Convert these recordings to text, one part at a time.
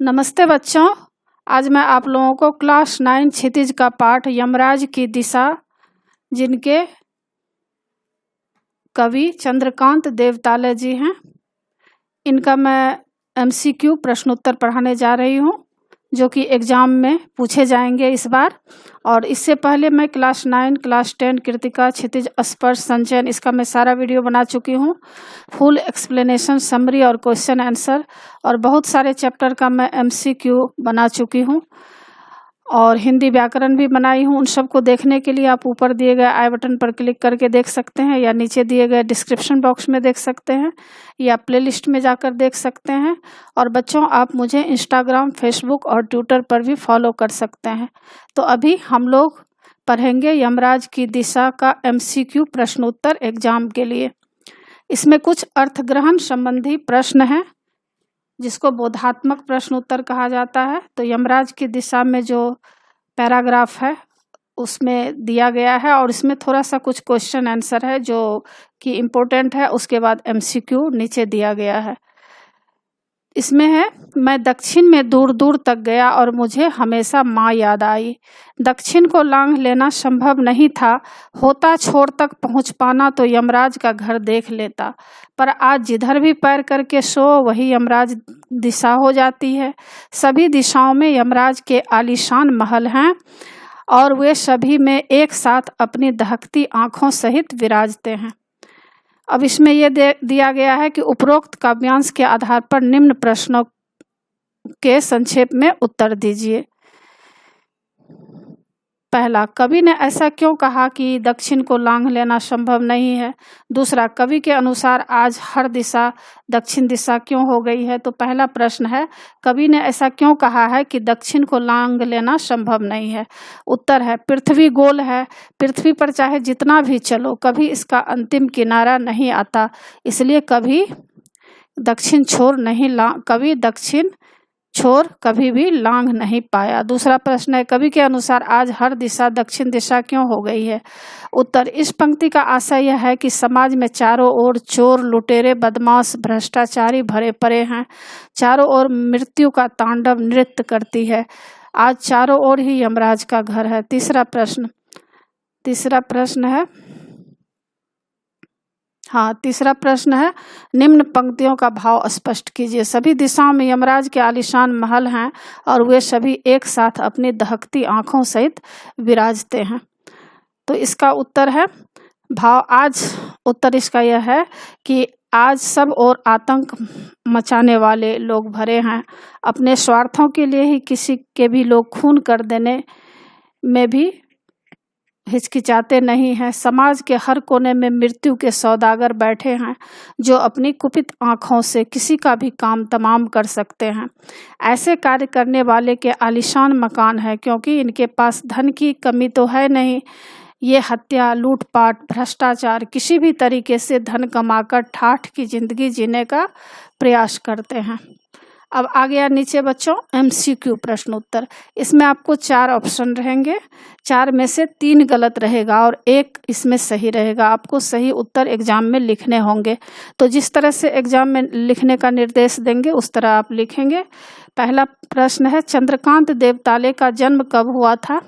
नमस्ते बच्चों। आज मैं आप लोगों को क्लास 9 क्षितिज का पाठ यमराज की दिशा, जिनके कवि चंद्रकांत देवताले जी हैं, इनका मैं MCQ प्रश्नोत्तर पढ़ाने जा रही हूं, जो कि एग्जाम में पूछे जाएंगे इस बार। और इससे पहले मैं क्लास 9, क्लास 10 कृतिका, क्षितिज, स्पर्श, संचयन, इसका मैं सारा वीडियो बना चुकी हूँ। फुल एक्सप्लेनेशन, समरी और क्वेश्चन आंसर, और बहुत सारे चैप्टर का मैं MCQ बना चुकी हूँ और हिंदी व्याकरण भी बनाई हूँ। उन सबको देखने के लिए आप ऊपर दिए गए आई बटन पर क्लिक करके देख सकते हैं, या नीचे दिए गए डिस्क्रिप्शन बॉक्स में देख सकते हैं, या प्लेलिस्ट में जाकर देख सकते हैं। और बच्चों, आप मुझे इंस्टाग्राम, फेसबुक और ट्विटर पर भी फॉलो कर सकते हैं। तो अभी हम लोग पढ़ेंगे यमराज की दिशा का MCQ प्रश्नोत्तर एग्जाम के लिए। इसमें कुछ अर्थग्रहण संबंधी प्रश्न हैं, जिसको बोधात्मक प्रश्नोत्तर कहा जाता है। तो यमराज की दिशा में जो पैराग्राफ है उसमें दिया गया है, और इसमें थोड़ा सा कुछ क्वेश्चन आंसर है जो कि इम्पोर्टेंट है। उसके बाद MCQ नीचे दिया गया है। इसमें है, मैं दक्षिण में दूर दूर तक गया और मुझे हमेशा माँ याद आई। दक्षिण को लांघ लेना संभव नहीं था, होता छोर तक पहुँच पाना तो यमराज का घर देख लेता। पर आज जिधर भी पैर करके सो वही यमराज दिशा हो जाती है। सभी दिशाओं में यमराज के आलीशान महल हैं, और वे सभी में एक साथ अपनी दहकती आँखों सहित विराजते हैं। अब इसमें यह दिया गया है कि उपरोक्त काव्यांश के आधार पर निम्न प्रश्नों के संक्षेप में उत्तर दीजिए। पहला, कवि ने ऐसा क्यों कहा कि दक्षिण को लांघ लेना संभव नहीं है। दूसरा, कवि के अनुसार आज हर दिशा दक्षिण दिशा क्यों हो गई है। तो पहला प्रश्न है, कवि ने ऐसा क्यों कहा है कि दक्षिण को लांघ लेना संभव नहीं है। उत्तर है, पृथ्वी गोल है, पृथ्वी पर चाहे जितना भी चलो कभी इसका अंतिम किनारा नहीं आता, इसलिए कभी दक्षिण छोर कभी भी लांघ नहीं पाया। दूसरा प्रश्न है, कवि के अनुसार आज हर दिशा दक्षिण दिशा क्यों हो गई है। उत्तर, इस पंक्ति का आशय यह है कि समाज में चारों ओर चोर, लुटेरे, बदमाश, भ्रष्टाचारी भरे पड़े हैं। चारों ओर मृत्यु का तांडव नृत्य करती है। आज चारों ओर ही यमराज का घर है। तीसरा प्रश्न है, निम्न पंक्तियों का भाव स्पष्ट कीजिए। सभी दिशाओं में यमराज के आलीशान महल हैं, और वे सभी एक साथ अपनी दहकती आंखों सहित विराजते हैं। तो इसका उत्तर है उत्तर इसका यह है कि आज सब और आतंक मचाने वाले लोग भरे हैं। अपने स्वार्थों के लिए ही किसी के भी लोग खून कर देने में भी हिचकिचाते नहीं हैं। समाज के हर कोने में मृत्यु के सौदागर बैठे हैं, जो अपनी कुपित आंखों से किसी का भी काम तमाम कर सकते हैं। ऐसे कार्य करने वाले के आलीशान मकान है, क्योंकि इनके पास धन की कमी तो है नहीं। ये हत्या, लूटपाट, भ्रष्टाचार, किसी भी तरीके से धन कमाकर ठाठ की जिंदगी जीने का प्रयास करते हैं। अब आ गया नीचे बच्चों MCQ प्रश्नोत्तर। इसमें आपको 4 ऑप्शन रहेंगे, 4 में से 3 गलत रहेगा और 1 इसमें सही रहेगा। आपको सही उत्तर एग्जाम में लिखने होंगे। तो जिस तरह से एग्जाम में लिखने का निर्देश देंगे उस तरह आप लिखेंगे। पहला प्रश्न है, चंद्रकांत देवताले का जन्म कब हुआ था।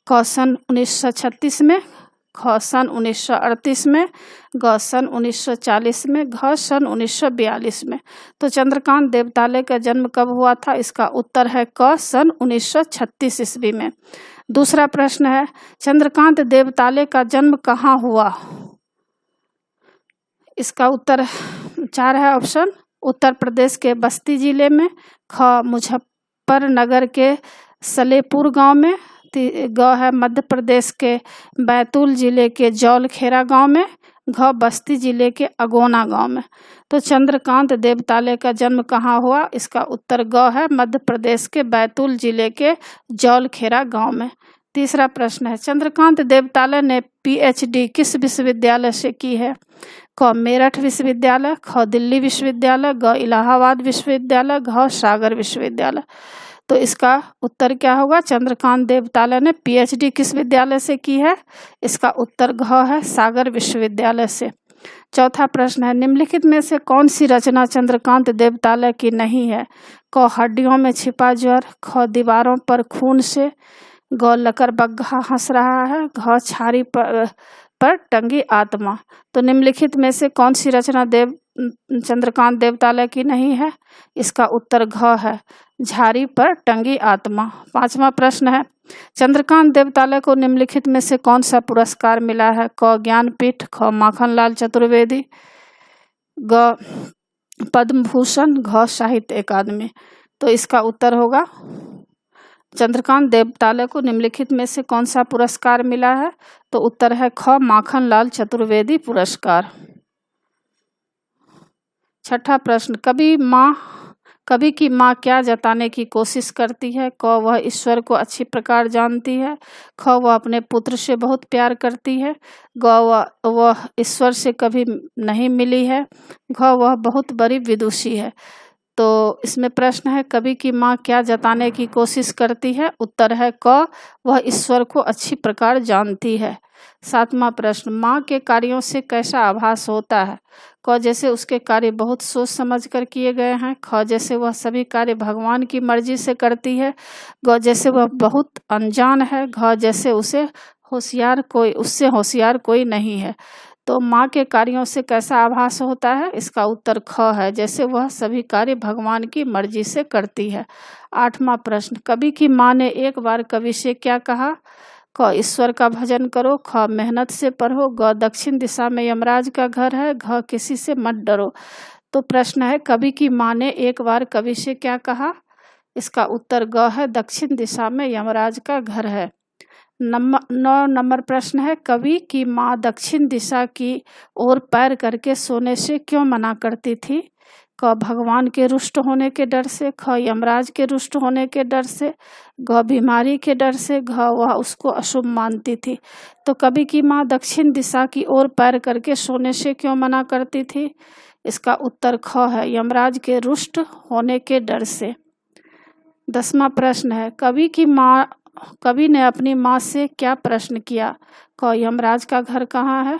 क सन 1936 में, ख सन 1938 में, ग सन 1940 में, घ सन 1942 में। तो चंद्रकांत देवताले का जन्म कब हुआ था। इसका उत्तर है क सन 1936 ईस्वी में। दूसरा प्रश्न है, चंद्रकांत देवताले का जन्म कहाँ हुआ। इसका उत्तर 4 है ऑप्शन। उत्तर प्रदेश के बस्ती जिले में, ख मुजफ्फरनगर के सलेपुर गांव में, ग है मध्य प्रदेश के बैतूल जिले के जौलखेड़ा गांव में, घ बस्ती जिले के अगोना गांव में। तो चंद्रकांत देवताले का जन्म कहाँ हुआ। इसका उत्तर ग है, मध्य प्रदेश के बैतूल जिले के जौलखेड़ा गांव में। तीसरा प्रश्न है, चंद्रकांत देवताले ने PhD किस विश्वविद्यालय से की है। क मेरठ विश्वविद्यालय, ख दिल्ली विश्वविद्यालय, ग इलाहाबाद विश्वविद्यालय, घ सागर विश्वविद्यालय। तो इसका उत्तर क्या होगा। चंद्रकांत देवताले ने PhD किस विद्यालय से की है। इसका उत्तर घ है, सागर विश्वविद्यालय से। चौथा प्रश्न है, निम्नलिखित में से कौन सी रचना चंद्रकांत देवतालय की नहीं है? क, हड्डियों में छिपा ज्वर, ख, दीवारों पर खून से, ग, लकड़बग्घा हंस रहा है, घ, छारी पर टंगी आत्मा। तो निम्नलिखित में से कौन सी रचना चंद्रकांत देवतालय की नहीं है? इसका उत्तर घ है, झाड़ी पर टंगी आत्मा। पांचवा प्रश्न है, चंद्रकांत देवतालय को निम्नलिखित में से कौन सा पुरस्कार मिला है? क, ज्ञानपीठ, ख, माखनलाल चतुर्वेदी, ग, पद्म भूषण, घ, साहित्य अकादमी। तो इसका उत्तर होगा, चंद्रकांत देवतालय को निम्नलिखित में से कौन सा पुरस्कार मिला है? तो उत्तर है ख, माखनलाल चतुर्वेदी पुरस्कार। छठा प्रश्न, कवि की माँ क्या जताने की कोशिश करती है? क, वह ईश्वर को अच्छी प्रकार जानती है, ख, वह अपने पुत्र से बहुत प्यार करती है, ग, वह ईश्वर से कभी नहीं मिली है, घ, वह बहुत बड़ी विदुषी है। तो इसमें प्रश्न है, कवि की माँ क्या जताने की कोशिश करती है? उत्तर है क, वह ईश्वर को अच्छी प्रकार जानती है। सातवां प्रश्न, माँ के कार्यों से कैसा आभास होता है? क, जैसे उसके कार्य बहुत सोच समझ कर किए गए हैं, ख, जैसे वह सभी कार्य भगवान की मर्जी से करती है, ग, जैसे वह बहुत अनजान है, घ, जैसे उससे होशियार कोई नहीं है। तो माँ के कार्यों से कैसा आभास होता है? इसका उत्तर ख है, जैसे वह सभी कार्य भगवान की मर्जी से करती है। आठवां प्रश्न, कवि की माँ ने एक बार कवि से क्या कहा? क, ईश्वर का भजन करो, ख, मेहनत से पढ़ो, ग, दक्षिण दिशा में यमराज का घर है, घ, किसी से मत डरो। तो प्रश्न है, कवि की माँ ने एक बार कवि से क्या कहा? इसका उत्तर ग है, दक्षिण दिशा में यमराज का घर है। 9 नंबर प्रश्न है, कवि की माँ दक्षिण दिशा की ओर पैर करके सोने से क्यों मना करती थी? क, भगवान के रुष्ट होने के डर से, ख, यमराज के रुष्ट होने के डर से, घ, बीमारी के डर से, घ, वह उसको अशुभ मानती थी। तो कवि की माँ दक्षिण दिशा की ओर पैर करके सोने से क्यों मना करती थी? इसका उत्तर ख है, यमराज के रुष्ट होने के डर से। 10वां प्रश्न है, कवि ने अपनी माँ से क्या प्रश्न किया? क, यमराज का घर कहाँ है,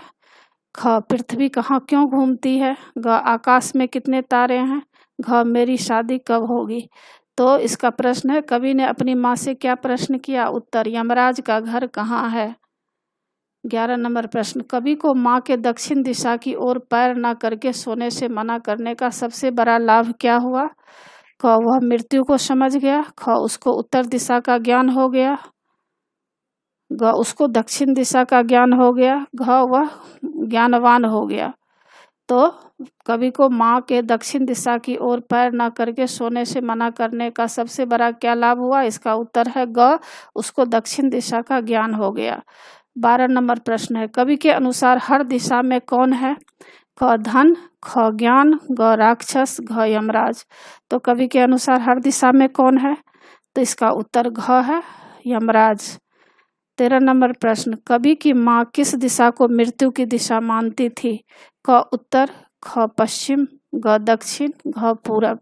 ख, पृथ्वी कहाँ क्यों घूमती है, ग, आकाश में कितने तारे हैं, घ, मेरी शादी कब होगी। तो इसका प्रश्न है, कवि ने अपनी माँ से क्या प्रश्न किया? उत्तर, यमराज का घर कहाँ है। 11 नंबर प्रश्न, कवि को माँ के दक्षिण दिशा की ओर पैर न करके सोने से मना करने का सबसे बड़ा लाभ क्या हुआ? क, वह मृत्यु को समझ गया, ख, उसको उत्तर दिशा का ज्ञान हो गया, ग, उसको दक्षिण दिशा का ज्ञान हो गया, घ, वह ज्ञानवान हो गया। तो कवि को माँ के दक्षिण दिशा की ओर पैर न करके सोने से मना करने का सबसे बड़ा क्या लाभ हुआ? इसका उत्तर है ग, उसको दक्षिण दिशा का ज्ञान हो गया। 12 नंबर प्रश्न है, कवि के अनुसार हर दिशा में कौन है? क, धन, ख, ज्ञान, ग, राक्षस, घ, यमराज। तो कवि के अनुसार हर दिशा में कौन है? तो इसका उत्तर घ है, यमराज। 13 नंबर प्रश्न, कवि की माँ किस दिशा को मृत्यु की दिशा मानती थी? क, उत्तर, ख, पश्चिम, ग, दक्षिण, घ, पूरब।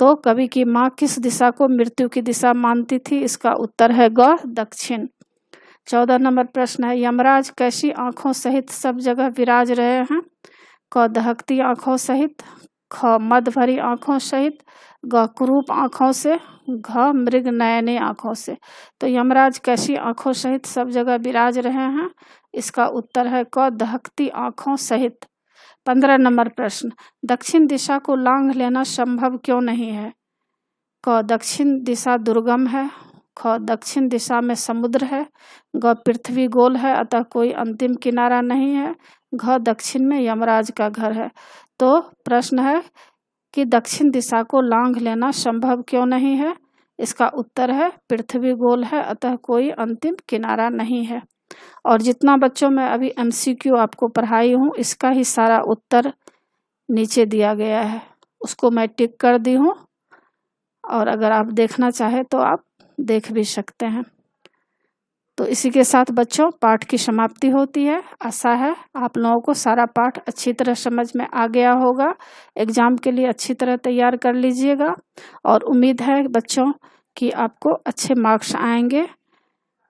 तो कवि की माँ किस दिशा को मृत्यु की दिशा मानती थी? इसका उत्तर है ग, दक्षिण। 14 नंबर प्रश्न है, यमराज कैसी आंखों सहित सब जगह विराज रहे हैं? क, दहकती आंखों सहित, ख, मद भरी आंखों सहित, ग, कुरूप आंखों से, घ, मृग नयनी आंखों से। तो यमराज कैसी आंखों सहित सब जगह विराज रहे हैं? इसका उत्तर है क, दहकती आंखों सहित। 15 नंबर प्रश्न, दक्षिण दिशा को लांघ लेना संभव क्यों नहीं है? क, दक्षिण दिशा दुर्गम है, ख, दक्षिण दिशा में समुद्र है, ग, पृथ्वी गोल है अतः कोई अंतिम किनारा नहीं है, घ, दक्षिण में यमराज का घर है। तो प्रश्न है कि दक्षिण दिशा को लांघ लेना संभव क्यों नहीं है? इसका उत्तर है, पृथ्वी गोल है अतः कोई अंतिम किनारा नहीं है। और जितना बच्चों में अभी MCQ आपको पढ़ाई हूँ, इसका ही सारा उत्तर नीचे दिया गया है, उसको मैं टिक कर दी हूँ, और अगर आप देखना चाहे तो आप देख भी सकते हैं। तो इसी के साथ बच्चों पाठ की समाप्ति होती है। आशा है आप लोगों को सारा पाठ अच्छी तरह समझ में आ गया होगा। एग्ज़ाम के लिए अच्छी तरह तैयार कर लीजिएगा, और उम्मीद है बच्चों कि आपको अच्छे मार्क्स आएंगे।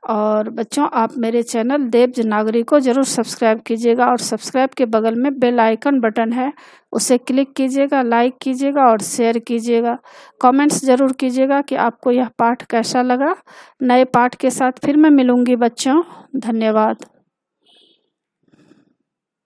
और बच्चों आप मेरे चैनल देव नागरी को ज़रूर सब्सक्राइब कीजिएगा और सब्सक्राइब के बगल में बेल आइकन बटन है, उसे क्लिक कीजिएगा, लाइक कीजिएगा और शेयर कीजिएगा। कमेंट्स ज़रूर कीजिएगा कि आपको यह पाठ कैसा लगा। नए पाठ के साथ फिर मैं मिलूँगी बच्चों। धन्यवाद।